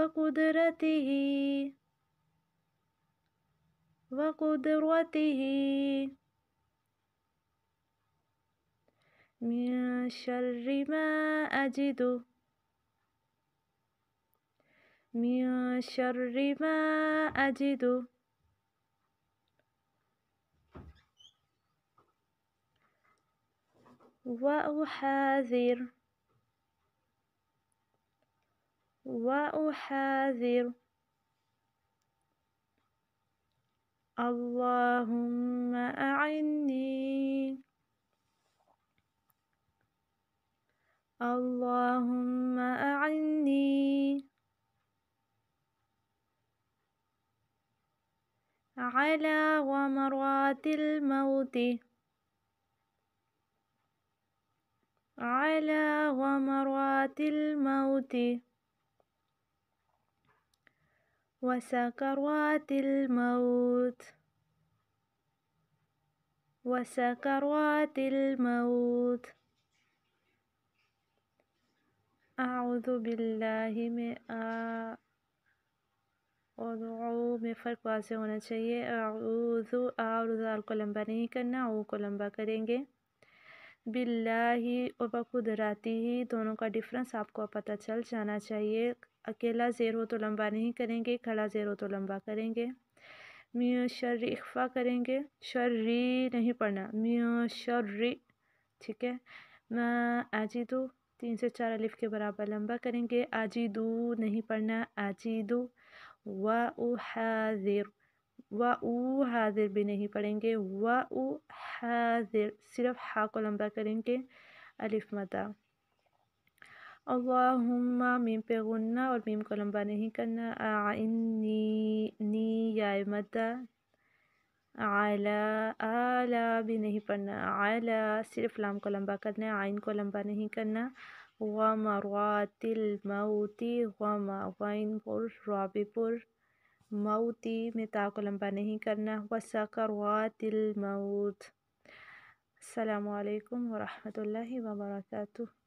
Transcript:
وقدرته وقدرته من شر ما أجد من شر ما أجد وأحاذر اللهم أعني اللهم أعني على غمرات الموت على غمرات الموت وسكرات الموت وسكرات الموت أعوذ باللہ میں ادعو میں فرق واضح ہونا چاہیے. اعوذ اور ذال کو لمبا نہیں کرنا، او کو لمبا کریں گے. باللہ اور بقدراتی ہی دونوں کا ڈفرنس آپ کو پتہ چل جانا چاہیے. اکیلا زیر ہو تو لمبا نہیں کریں گے، کھڑا زیر ہو تو لمبا کریں گے. میاں شر اخفا کریں گے، شرری نہیں پڑھنا، میاں شرری، ٹھیک ہے. میں اجیدو 3 سے 4 الف کے برابر لمبا کریں گے. اجیدو نہیں پڑھنا، اجیدو. وَأُحَاذِرُ وَأُحَاذِرُ بھی نہیں پڑھیں گے، وَأُحَاذِرُ صرف ہا کو لمبا کریں گے، الف مدہ. اللہم میم پہ غنہ اور میم کو لمبا نہیں کرنا. اعنی نی یا مدہ. اعلی بھی نہیں پڑھنا، اعلی صرف لام کو لمبا کرنا ہے، عین کو لمبا نہیں کرنا. غمرات الموت غین پر رابع پر، موتی میں تا کو لمبا نہیں کرنا. وسکرات الموت. السلام علیکم ورحمۃ اللہ وبرکاتہ.